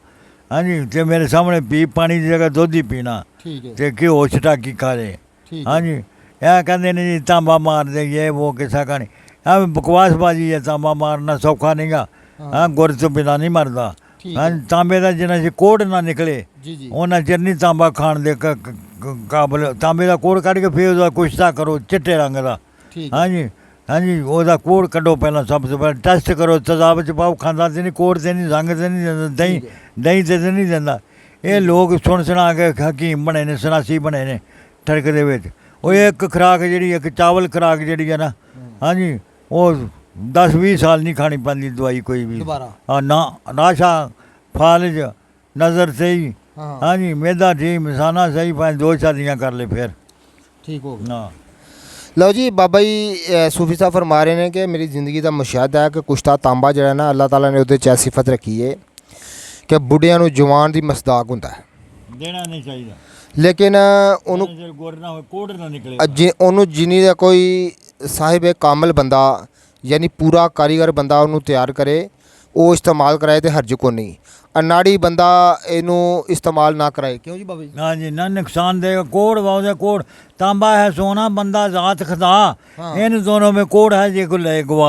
ਹਾਂਜੀ ਤੇ ਮੇਰੇ ਸਾਹਮਣੇ ਪੀ, ਪਾਣੀ ਦੀ ਜਗ੍ਹਾ ਦੁੱਧ ਹੀ ਪੀਣਾ, ਠੀਕ ਹੈ ਤੇ ਘਿਓ ਛਟਾਕੀ ਖਾ ਲੈ। ठीक हाँ जी यह कहते ने जी तांबा मार दे ये वो किसा का नहीं हाँ बकवासबाजी है तांबा मारना सौखा नहीं गा हाँ गुर तो बिना नहीं मरदा ठीक हाँ है। तांबे का जिन्ना च कोड़ ना निकले जी जी ਉਹਨਾਂ ਚਿਰ ਨਹੀਂ ਤਾਂਬਾ ਖਾਣ ਦੇ ਕਾਬਲ ਤਾਂਬੇ ਦਾ ਕੋੜ ਕੱਢ ਕੇ ਫਿਰ ਉਹਦਾ ਕੁਸ਼ਤਾ ਕਰੋ ਚਿੱਟੇ ਰੰਗ ਦਾ ਠੀਕ ਹੈ। ਹਾਂਜੀ ਹਾਂਜੀ ਉਹਦਾ ਕੋੜ ਕੱਢੋ ਪਹਿਲਾਂ ਸਭ ਤੋਂ ਪਹਿਲਾਂ ਟੈਸਟ ਕਰੋ ਤੇਜ਼ਾਬ ਚ ਪਾਓ ਖਾਂਦਾ ਤੇ ਨਹੀਂ ਕੋੜ ਤੇ ਨਹੀਂ ਰੰਗ ਤੇ ਨਹੀਂ ਦਿੰਦਾ ਦਹੀਂ ਠੀਕ ਹੈ। ਦਹੀਂ ਤੇ ਨਹੀਂ ਦਿੰਦਾ ਇਹ ਲੋਕ ਸੁਣ ਸੁਣਾ ਕੇ ਹਕੀਮ ਬਣੇ ਨੇ ਸਨਾਸੀ ਬਣੇ ਨੇ ਠੜਕ ਦੇ ਵਿੱਚ ਉਹ ਇੱਕ ਖੁਰਾਕ ਜਿਹੜੀ ਇੱਕ ਚਾਵਲ ਖੁਰਾਕ ਜਿਹੜੀ ਹੈ ਨਾ ਹਾਂਜੀ ਉਹ 10-20 ਸਾਲ ਨਹੀਂ ਖਾਣੀ ਪੈਂਦੀ ਦਵਾਈ ਕੋਈ ਵੀ ਦੁਬਾਰਾ ਹਾਂ ਨਾ ਨਾਸ਼ਾ ਫਾਲਜ ਨਜ਼ਰ ਸਹੀ हाँ हाँ जी मैदा ठीक मिसाना सही पाँच 2 शादियाँ कर ले फिर ठीक हो गया। हाँ ਲਓ ਜੀ ਬਾਬਾ ਜੀ ਸੂਫੀ ਸਾਹਿਬ ਫਰਮਾ ਰਹੇ ਨੇ ਕਿ ਮੇਰੀ ਜ਼ਿੰਦਗੀ ਦਾ ਮੁਸ਼ਾਹਦਾ ਹੈ ਕਿ ਕੁਸ਼ਤਾ ਤਾਂਬਾ ਜਿਹੜਾ ਨਾ ਅੱਲਾਹ ਤਾਲਾ ਨੇ ਉਹਦੇ 'ਚ ਇਹ ਸਿਫਤ ਰੱਖੀ ਹੈ ਕਿ ਬੁੱਢਿਆਂ ਨੂੰ ਜਵਾਨ ਦੀ ਮਸਦਾਕ ਹੁੰਦਾ ਹੈ देना नहीं चाहिए ਲੇਕਿਨ ਉਹਨੂੰ जब गोर ना हो कोड़ ना निकले ਉਹਨੂੰ ਜਿੰਨੀ ਦਾ ਕੋਈ ਸਾਹਿਬ ਕਾਮਲ ਬੰਦਾ ਯਾਨੀ ਪੂਰਾ ਕਾਰੀਗਰ ਬੰਦਾ ਉਹਨੂੰ ਤਿਆਰ ਕਰੇ ਉਹ ਇਸਤੇਮਾਲ ਕਰਾਏ ਤੇ ਹਰਜ ਕੋ ਨਹੀਂ ਅਨਾੜੀ ਬੰਦਾ ਇਹਨੂੰ ਇਸਤੇਮਾਲ ਨਾ ਕਰਾਏ ਕਿਉਂ ਜੀ ਬਾਬਾ ਜੀ हाँ जी ना नुकसान देगा कोड़ वाउदे कोड़ तांबा है सोना बंदा जात खदा हाँ। इन दोनों में कोड़ है जे को ले गवा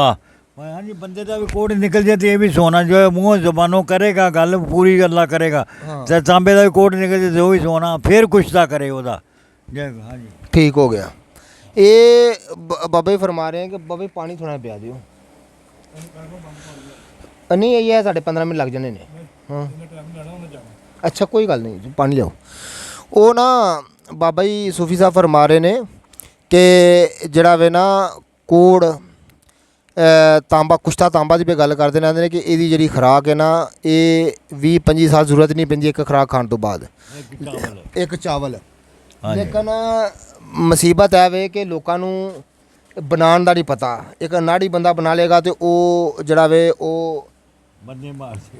हाँ जी बंदे का भी कोड़ निकल जाए तो ये भी सोना जो है मुँह जबानों करेगा गल पूरी गल्ला करेगा हाँ। तो तांबे का भी कोड़ निकल जाए तो वो भी सोना फिर कुछता करे ਉਹਦਾ जे हाँ जी ठीक हो गया ਇਹ ਬਾਬਾ ਜੀ ਫਰਮਾ ਰਹੇ ਹੈ ਕਿ ਬਾਬਾ ਜੀ ਪਾਣੀ ਥੋੜਾ ਪਿਆ ਦਿਓ ਨਹੀਂ ਇਹ ਹੈ ਸਾਡੇ 15 ਮਿੰਟ ਲੱਗ ਜਾਣੇ ਨੇ ਹਾਂ ਅੱਛਾ ਕੋਈ ਗੱਲ ਨਹੀਂ ਜੀ, ਪਾਣੀ ਲਿਆਓ ਉਹ ਨਾ ਬਾਬਾ ਜੀ ਸੂਫੀ ਸਾਹਿਬ ਫਰਮਾ ਰਹੇ ਨੇ ਕਿ ਜਿਹੜਾ ਵੇ ਨਾ ਕੋੜ ਤਾਂਬਾ ਕੁਸ਼ਤਾ ਤਾਂਬਾ ਦੀ ਵੀ ਗੱਲ ਕਰਦੇ ਨੇ ਕਿ ਇਹਦੀ ਜਿਹੜੀ ਖੁਰਾਕ ਹੈ ਨਾ ਇਹ 20-25 ਸਾਲ ਜ਼ਰੂਰਤ ਨਹੀਂ ਪੈਂਦੀ ਇੱਕ ਖੁਰਾਕ ਖਾਣ ਤੋਂ ਬਾਅਦ एक चावल ਇੱਕ ਚਾਵਲ हाँ जी ਲੇਕਿਨ ਮੁਸੀਬਤ ਹੈ ਵੇ ਕਿ ਲੋਕਾਂ ਨੂੰ ਬਣਾਉਣ ਦਾ ਨਹੀਂ ਪਤਾ ਇੱਕ ਨਾੜੀ ਬੰਦਾ ਬਣਾ ਲੇਗਾ ਤੇ ਉਹ ਜਿਹੜਾ ਵੇ ਉਹ बंदे मार से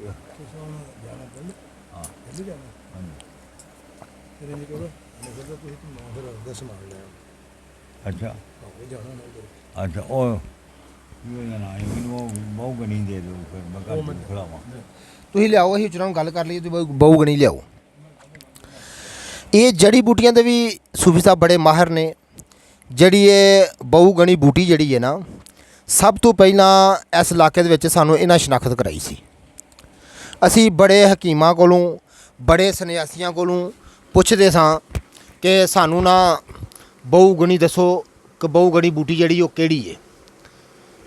अच्छा अच्छा ओ ये ना वो बहु गनी दे दो फिर मैं कर खिलावा ਤੁਸੀਂ ਲਿਆਓ ਅਸੀਂ ਉਹਨਾਂ ਨਾਲ ਗੱਲ ਕਰ ਲਈਏ ਤੇ ਬਹੁ ਗਣੀ ਲਿਆਓ ਇਹ ਜੜੀ ਬੂਟੀਆਂ ਦੇ ਵੀ ਸੂਫੀ ਸਾਹਿਬ ਬੜੇ ਮਾਹਰ ਨੇ ਜਿਹੜੀ ਇਹ ਬਹੁ ਗਣੀ ਬੂਟੀ ਜਿਹੜੀ ਹੈ ਨਾ ਸਭ ਤੋਂ ਪਹਿਲਾਂ ਇਸ ਇਲਾਕੇ ਦੇ ਵਿੱਚ ਸਾਨੂੰ ਇਹਨਾਂ ਸ਼ਨਾਖਤ ਕਰਾਈ ਸੀ ਅਸੀਂ ਬੜੇ ਹਕੀਮਾਂ ਕੋਲੋਂ ਬੜੇ ਸੰਨਿਆਸੀਆਂ ਕੋਲੋਂ ਪੁੱਛਦੇ ਸਾਂ ਕਿ ਸਾਨੂੰ ਨਾ ਬਹੁ ਗਣੀ ਦੱਸੋ ਕਿ ਬਹੁ ਗਣੀ ਬੂਟੀ ਜਿਹੜੀ ਉਹ ਕਿਹੜੀ ਹੈ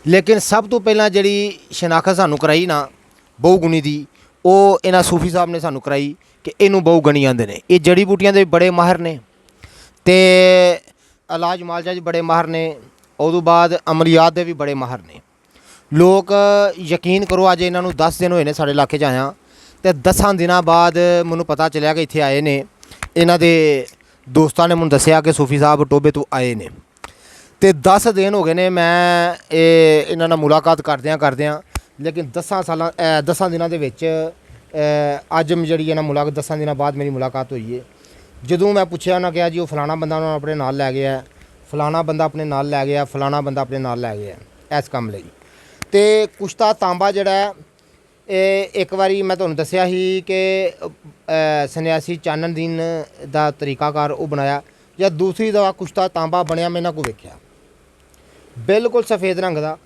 ਲੇਕਿਨ ਸਭ ਤੋਂ ਪਹਿਲਾਂ ਜਿਹੜੀ ਸ਼ਨਾਖਤ ਸਾਨੂੰ ਕਰਾਈ ਨਾ ਬਹੁ ਗੁਣੀ ਦੀ ਉਹ ਇਹਨਾਂ ਸੂਫੀ ਸਾਹਿਬ ਨੇ ਸਾਨੂੰ ਕਰਾਈ ਕਿ ਇਹਨੂੰ ਬਹੁ ਗਣੀ ਆਂਦੇ ਨੇ ਇਹ ਜੜੀ ਬੂਟੀਆਂ ਦੇ ਬੜੇ ਮਾਹਰ ਨੇ ਤੇ ਇਲਾਜ ਮਾਲਜਾ 'ਚ ਬੜੇ ਮਾਹਰ ਨੇ ਉਦੋਂ ਬਾਅਦ ਅਮਲੀਆਤ ਦੇ ਵੀ ਬੜੇ ਮਾਹਰ ਨੇ ਲੋਕ ਯਕੀਨ ਕਰੋ ਅੱਜ ਇਹਨਾਂ ਨੂੰ 10 ਦਿਨ ਹੋਏ ਨੇ ਸਾਡੇ ਇਲਾਕੇ 'ਚ ਆਇਆ ਤੇ 10 ਦਿਨਾਂ ਬਾਅਦ ਮੈਨੂੰ ਪਤਾ ਚੱਲਿਆ ਕਿ ਇੱਥੇ ਆਏ ਨੇ ਇਹਨਾਂ ਦੇ ਦੋਸਤਾਂ ਨੇ ਮੈਨੂੰ ਦੱਸਿਆ ਕਿ ਸੂਫੀ ਸਾਹਿਬ ਟੋਬੇ ਤੋਂ ਆਏ ਨੇ ਤੇ 10 ਦਿਨ ਹੋ ਗਏ ਨੇ ਮੈਂ ਇਹਨਾਂ ਨਾਲ ਮੁਲਾਕਾਤ ਕਰਦਿਆਂ ਲੇਕਿਨ 10 ਦਿਨਾਂ ਦੇ ਵਿੱਚ ਅੱਜ ਜਿਹੜੀ ਹੈ ਨਾ ਮੁਲਾਕਾਤ 10 ਦਿਨਾਂ ਬਾਅਦ ਮੇਰੀ ਮੁਲਾਕਾਤ ਹੋਈ ਹੈ ਜਦੋਂ ਮੈਂ ਪੁੱਛਿਆ ਉਹਨਾਂ ਕਿਹਾ ਜੀ ਉਹ ਫਲਾਣਾ ਬੰਦਾ ਉਹਨਾਂ ਆਪਣੇ ਨਾਲ ਲੈ ਗਿਆ ਫਲਾਣਾ ਬੰਦਾ ਆਪਣੇ ਨਾਲ ਲੈ ਗਿਆ ਫਲਾਣਾ ਬੰਦਾ ਆਪਣੇ ਨਾਲ ਲੈ ਗਿਆ ਇਸ ਕੰਮ ਲਈ ਤੇ ਕੁਸ਼ਤਾ ਤਾਂਬਾ ਜਿਹੜਾ ਇਹ ਇੱਕ ਵਾਰੀ ਮੈਂ ਤੁਹਾਨੂੰ ਦੱਸਿਆ ਸੀ ਕਿ ਸੰਨਿਆਸੀ ਚਾਨਣ ਦੀਨ ਦਾ ਤਰੀਕਾਕਾਰ ਉਹ ਬਣਾਇਆ ਜਾਂ ਦੂਸਰੀ ਦਵਾ ਕੁਸ਼ਤਾ ਤਾਂਬਾ ਬਣਿਆ ਮੈਂ ਇਹਨਾਂ ਕੋਲ ਵੇਖਿਆ ਬਿਲਕੁਲ ਸਫੇਦ ਰੰਗ ਦਾ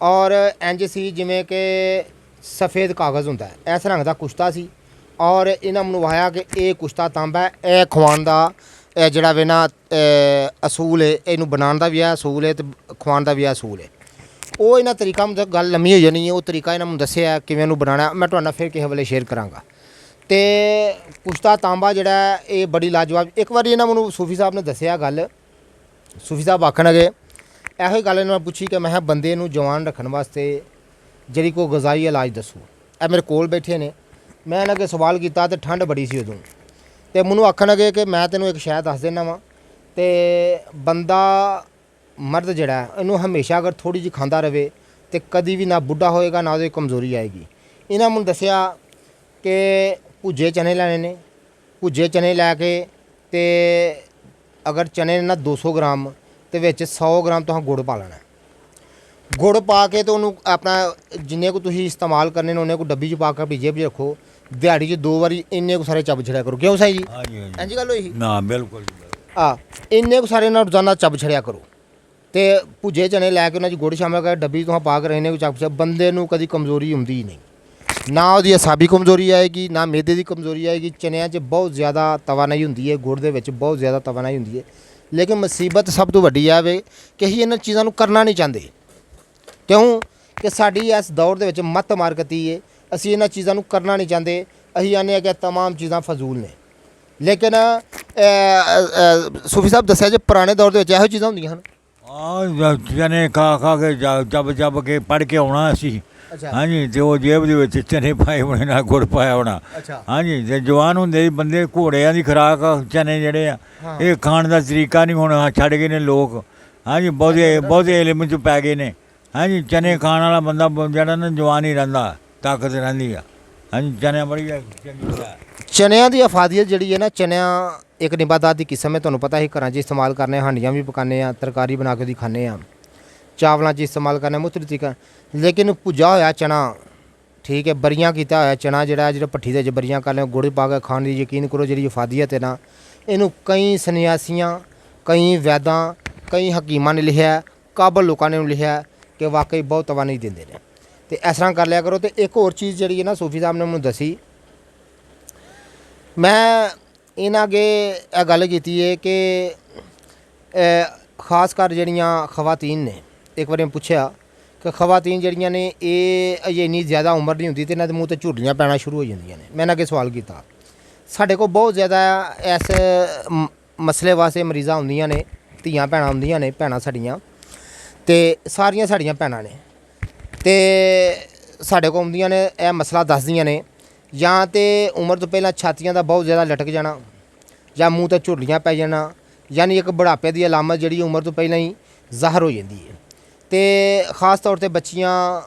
ਔਰ ਇੰਜ ਸੀ ਜਿਵੇਂ ਕਿ ਸਫੇਦ ਕਾਗਜ਼ ਹੁੰਦਾ ਹੈ ਇਸ ਰੰਗ ਦਾ ਕੁਸ਼ਤਾ ਸੀ ਔਰ ਇਹਨਾਂ ਮੈਨੂੰ ਵਾਇਆ ਕਿ ਇਹ ਕੁਸ਼ਤਾ ਤਾਂਬਾ ਹੈ ਇਹ ਖਵਾਉਣ ਦਾ ਇਹ ਜਿਹੜਾ ਵੇ ਨਾ ਅਸੂਲ ਹੈ ਇਹਨੂੰ ਬਣਾਉਣ ਦਾ ਵੀ ਹੈ ਅਸੂਲ ਹੈ ਤੇ ਖਵਾਉਣ ਦਾ ਵੀ ਹੈ ਅਸੂਲ ਹੈ ਉਹ ਇਹਨਾਂ ਤਰੀਕਾ ਮਤਲਬ ਗੱਲ ਲੰਮੀ ਹੋ ਜਾਣੀ ਹੈ ਉਹ ਤਰੀਕਾ ਇਹਨਾਂ ਨੂੰ ਦੱਸਿਆ ਕਿਵੇਂ ਇਹਨੂੰ ਬਣਾਉਣਾ ਮੈਂ ਤੁਹਾਡੇ ਨਾਲ ਫਿਰ ਕਿਸੇ ਵੇਲੇ ਸ਼ੇਅਰ ਕਰਾਂਗਾ ਤੇ ਕੁਸ਼ਤਾ ਤਾਂਬਾ ਜਿਹੜਾ ਇਹ ਬੜੀ ਲਾਜਵਾਬ ਇੱਕ ਵਾਰੀ ਇਹਨਾਂ ਮੈਨੂੰ ਸੂਫੀ ਸਾਹਿਬ ਨੇ ਦੱਸਿਆ ਗੱਲ ਸੂਫੀ ਸਾਹਿਬ ਆਖਣਗੇ ਇਹੋ ਹੀ ਗੱਲ ਇਹਨਾਂ ਨੂੰ ਪੁੱਛੀ ਕਿ ਮੈਂ ਕਿਹਾ ਬੰਦੇ ਨੂੰ ਜਵਾਨ ਰੱਖਣ ਵਾਸਤੇ ਜਿਹੜੀ ਕੋਈ ਗਜ਼ਾਈ ਇਲਾਜ ਦੱਸੋ ਇਹ ਮੇਰੇ ਕੋਲ ਬੈਠੇ ਨੇ ਮੈਂ ਇਹਨਾਂ ਅੱਗੇ ਸਵਾਲ ਕੀਤਾ ਤੇ ਠੰਡ ਬੜੀ ਸੀ ਉਦੋਂ ਤੇ ਮੈਨੂੰ ਆਖਣਗੇ ਕਿ ਮੈਂ ਤੈਨੂੰ ਇੱਕ ਸ਼ਾਇਦ ਦੱਸ ਦੇਣਾ ਵਾਂ ਤੇ ਬੰਦਾ ਮਰਦ ਜਿਹੜਾ ਇਹਨੂੰ ਹਮੇਸ਼ਾ ਅਗਰ ਥੋੜੀ ਜਿਹੀ ਖਾਂਦਾ ਰਹੇ ਤੇ ਕਦੀ ਵੀ ਨਾ ਬੁੱਢਾ ਹੋਏਗਾ ਨਾ ਉਹਦੀ ਕਮਜ਼ੋਰੀ ਆਏਗੀ ਇਹਨਾਂ ਮੈਨੂੰ ਦੱਸਿਆ ਕਿ ਭੁੱਜੇ ਚਨੇ ਲੈਣੇ ਨੇ ਭੁੱਜੇ ਚਨੇ ਲੈ ਕੇ ਤੇ ਅਗਰ ਚਨੇ ਨਾ 200 ਗ੍ਰਾਮ ਤੇ ਵਿੱਚ 100 ਗ੍ਰਾਮ ਤੁਸੀਂ ਗੁੜ ਪਾ ਲੈਣਾ ਗੁੜ ਪਾ ਕੇ ਤੇ ਉਹਨੂੰ ਆਪਣਾ ਜਿੰਨੇ ਕੁ ਤੁਸੀਂ ਇਸਤੇਮਾਲ ਕਰਨੇ ਨੇ ਉਹਨੇ ਕੋ ਡੱਬੀ 'ਚ ਪਾ ਕੇ ਆਪਣੀ ਜੇਬ 'ਚ ਰੱਖੋ ਦਿਹਾੜੀ 'ਚ 2 ਵਾਰੀ ਇੰਨੇ ਕੁ ਸਾਰੇ ਚੱਬ ਛੜਿਆ ਕਰੋ ਕਿਉਂ ਸਾਈ ਜੀ हाँ जी हाँ जी ਇੰਝ ਗੱਲ ਹੋਈ ਸੀ ना बिल्कुल ਆ ਇੰਨੇ ਕੁ ਸਾਰੇ ਨਾਲ ਰੋਜ਼ਾਨਾ ਚੱਬ ਛੜਿਆ ਕਰੋ ਤੇ ਭੁੱਜੇ ਚਨੇ ਲੈ ਕੇ ਉਹਨਾਂ 'ਚ ਗੁੜ ਸ਼ਾਮਿਲ ਕਰਕੇ ਡੱਬੀ ਤੋਂ ਪਾ ਕੇ ਰਹਿਣੇ ਕੋਈ ਚੱਬ ਬੰਦੇ ਨੂੰ ਕਦੀ ਕਮਜ਼ੋਰੀ ਹੁੰਦੀ ਹੀ ਨਹੀਂ, ਨਾ ਉਹਦੀ ਅਸਾਬੀ ਕਮਜ਼ੋਰੀ ਆਏਗੀ ਨਾ ਮੈਦੇ ਦੀ ਕਮਜ਼ੋਰੀ ਆਏਗੀ। ਚਨਿਆਂ 'ਚ ਬਹੁਤ ਜ਼ਿਆਦਾ ਤਵਾਨਾਈ ਹੁੰਦੀ ਹੈ, ਗੁੜ ਦੇ ਵਿੱਚ ਬਹੁਤ ਜ਼ਿਆਦਾ ਤਵਾਨਾਈ ਹੁੰਦੀ ਹੈ, ਲੇਕਿਨ ਮੁਸੀਬਤ ਸਭ ਤੋਂ ਵੱਡੀ ਆ ਵੇ ਕਿ ਅਸੀਂ ਇਹਨਾਂ ਚੀਜ਼ਾਂ ਨੂੰ ਕਰਨਾ ਨਹੀਂ ਚਾਹੁੰਦੇ, ਕਿਉਂ ਕਿ ਸਾਡੀ ਇਸ ਦੌਰ ਦੇ ਵਿੱਚ ਮੱਤ ਮਾਰਕਤੀ ਹੈ, ਅਸੀਂ ਇਹਨਾਂ ਚੀਜ਼ਾਂ ਨੂੰ ਕਰਨਾ ਨਹੀਂ ਚਾਹੁੰਦੇ। ਅਸੀਂ ਆਨੇ ਆ ਕਿ ਤਮਾਮ ਚੀਜ਼ਾਂ ਫਜ਼ੂਲ ਨੇ, ਲੇਕਿਨ ਸੂਫੀ ਸਾਹਿਬ ਦੱਸਿਆ ਜੇ ਪੁਰਾਣੇ ਦੌਰ ਦੇ ਵਿੱਚ ਇਹੋ ਚੀਜ਼ਾਂ ਹੁੰਦੀਆਂ ਹਨ। ਚਨੇ ਖਾ ਕੇ ਜੱਬ ਕੇ ਪੜ ਕੇ ਆਉਣਾ ਅਸੀਂ। ਅੱਛਾ ਹਾਂਜੀ, ਤੇ ਉਹ ਜੇਬ ਦੇ ਵਿੱਚ ਚਨੇ ਪਾਏ ਹੋਣੇ ਨਾਲ ਗੁੜ ਪਾਇਆ ਹੋਣਾ। ਅੱਛਾ ਹਾਂਜੀ, ਤੇ ਜਵਾਨ ਹੁੰਦੇ ਸੀ ਬੰਦੇ, ਘੋੜਿਆਂ ਦੀ ਖੁਰਾਕ ਚਨੇ ਜਿਹੜੇ ਆ ਇਹ ਖਾਣ ਦਾ ਤਰੀਕਾ ਨਹੀਂ ਹੁਣ ਛੱਡ ਗਏ ਨੇ ਲੋਕ। ਹਾਂਜੀ, ਬਹੁਤੇ ਇਲਮ 'ਚ ਪੈ ਗਏ ਨੇ। ਹਾਂਜੀ, ਚਨੇ ਖਾਣ ਵਾਲਾ ਬੰਦਾ ਜਿਹੜਾ ਨਾ ਜਵਾਨ ਹੀ ਰਹਿੰਦਾ, ਤਾਕਤ ਰਹਿੰਦੀ ਆ। ਹਾਂਜੀ, ਚਨੇ ਬੜੀ ਚੰਗੀ ਆ। ਚਨਿਆਂ ਦੀ ਅਫਾਦੀਅਤ ਜਿਹੜੀ ਹੈ ਨਾ, ਚਨਿਆਂ ਇੱਕ ਨਿਬਾਦਾਤ ਦੀ ਕਿਸਮ ਹੈ, ਤੁਹਾਨੂੰ ਪਤਾ ਹੀ ਘਰਾਂ 'ਚ ਇਸਤੇਮਾਲ ਕਰਨੇ, ਹਾਂਡੀਆਂ ਵੀ ਪਕਾਉਂਦੇ ਆ, ਤਰਕਾਰੀ ਬਣਾ ਕੇ ਉਹਦੀ ਖਾਂਦੇ ਆ, ਚਾਵਲਾਂ 'ਚ ਇਸਤੇਮਾਲ ਕਰਨੇ ਮੁਖਤਲਿਫ ਤਰੀਕਾ। ਲੇਕਿਨ ਭੁੱਜਾ ਹੋਇਆ ਚਨਾ, ਠੀਕ ਹੈ, ਬਰੀਆਂ ਕੀਤਾ ਹੋਇਆ ਚਨਾ ਜਿਹੜਾ ਭੱਠੀ ਦੇ 'ਚ ਬਰੀਆਂ ਕਰ ਲਿਆ ਗੁੜ ਪਾ ਕੇ ਖਾਣ ਦੀ, ਯਕੀਨ ਕਰੋ ਜਿਹੜੀ ਅਫਾਦੀਅਤ ਹੈ ਨਾ, ਇਹਨੂੰ ਕਈ ਸੰਨਿਆਸੀਆਂ, ਕਈ ਵੈਦਾਂ, ਕਈ ਹਕੀਮਾਂ ਨੇ ਲਿਖਿਆ, ਕਾਬਲ ਲੋਕਾਂ ਨੇ ਲਿਖਿਆ ਕਿ ਵਾਕਈ ਬਹੁਤ ਤਵਾਨਾਈ ਦਿੰਦੇ ਨੇ। ਤੇ ਇਸ ਤਰ੍ਹਾਂ ਕਰ ਲਿਆ ਕਰੋ। ਤੇ ਇੱਕ ਹੋਰ ਚੀਜ਼ ਜਿਹੜੀ ਹੈ ਨਾ ਸੂਫੀ ਸਾਹਿਬ ਨੇ ਮੈਨੂੰ ਦੱਸੀ, ਮੈਂ ਇਹਨਾਂ ਅੱਗੇ ਇਹ ਗੱਲ ਕੀਤੀ ਹੈ ਕਿ ਖਾਸ ਕਰ ਜਿਹੜੀਆਂ ਖਵਾਤੀਨ ਨੇ, ਇੱਕ ਵਾਰੀ ਮੈਂ ਪੁੱਛਿਆ ਕਿ ਖਵਾਤੀਨ ਜਿਹੜੀਆਂ ਨੇ ਇਹ ਅਜੇ ਇੰਨੀ ਜ਼ਿਆਦਾ ਉਮਰ ਨਹੀਂ ਹੁੰਦੀ ਤੇ ਇਹਨਾਂ ਦੇ ਮੂੰਹ ਤੇ ਝੁਰੜੀਆਂ ਪੈਣਾ ਸ਼ੁਰੂ ਹੋ ਜਾਂਦੀਆਂ ਨੇ। ਮੈਂ ਇਹਨਾਂ ਅੱਗੇ ਸਵਾਲ ਕੀਤਾ, ਸਾਡੇ ਕੋਲ ਬਹੁਤ ਜ਼ਿਆਦਾ ਇਸ ਮਸਲੇ ਵਾਸਤੇ ਮਰੀਜ਼ਾਂ ਹੁੰਦੀਆਂ ਨੇ, ਧੀਆਂ ਭੈਣਾਂ ਹੁੰਦੀਆਂ ਨੇ, ਭੈਣਾਂ ਸਾਡੀਆਂ, ਤੇ ਸਾਰੀਆਂ ਸਾਡੀਆਂ ਭੈਣਾਂ ਨੇ, ਤੇ ਸਾਡੇ ਕੋਲ ਆਉਂਦੀਆਂ ਨੇ, ਇਹ ਮਸਲਾ ਦੱਸਦੀਆਂ ਨੇ, ਜਾਂ ਤੇ ਉਮਰ ਤੋਂ ਪਹਿਲਾਂ ਛਾਤੀਆਂ ਦਾ ਬਹੁਤ ਜ਼ਿਆਦਾ ਲਟਕ ਜਾਣਾ, ਜਾਂ ਮੂੰਹ ਤੇ ਝੁਰੜੀਆਂ ਪੈ ਜਾਣਾ, ਯਾਨੀ ਇੱਕ ਬੁਢਾਪੇ ਦੀ ਅਲਾਮਤ ਜਿਹੜੀ ਉਮਰ ਤੋਂ ਪਹਿਲਾਂ ਹੀ ਜ਼ਾਹਰ ਹੋ ਜਾਂਦੀ ਹੈ। ਤੇ ਖ਼ਾਸ ਤੌਰ ਤੇ ਬੱਚੀਆਂ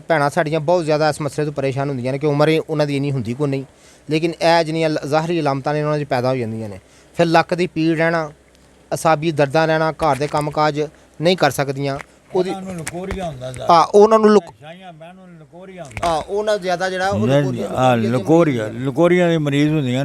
ਭੈਣਾਂ ਸਾਡੀਆਂ ਬਹੁਤ ਜ਼ਿਆਦਾ ਇਸ ਮਸਲੇ ਤੋਂ ਪਰੇਸ਼ਾਨ ਹੁੰਦੀਆਂ ਨੇ ਕਿ ਉਮਰ ਉਹਨਾਂ ਦੀ ਇੰਨੀ ਹੁੰਦੀ ਕੋਈ ਨਹੀਂ, ਲੇਕਿਨ ਇਹ ਜਿਹੜੀਆਂ ਜ਼ਾਹਰੀ ਅਲਾਮਤਾਂ ਨੇ ਉਹਨਾਂ 'ਚ ਪੈਦਾ ਹੋ ਜਾਂਦੀਆਂ ਨੇ। ਫਿਰ ਲੱਕ ਦੀ ਪੀੜ ਰਹਿਣਾ, ਅਸਾਬੀ ਦਰਦਾਂ ਰਹਿਣਾ, ਘਰ ਦੇ ਕੰਮ ਕਾਜ ਨਹੀਂ ਕਰ ਸਕਦੀਆਂ, ਉਹਦੀ ਲਕੋਰੀਆ ਹੁੰਦਾ ਉਹਨਾਂ ਨੂੰ ਸ਼ਾਹੀਆਂ ਬਹਿਣ ਨੂੰ ਲਕੋਰੀਆ ਹੁੰਦਾ। ਉਹਨਾਂ ਜ਼ਿਆਦਾ ਜਿਹੜਾ ਲਕੋਰੀਆ ਦੇ ਮਰੀਜ਼ ਹੁੰਦੀਆਂ ਨੇ।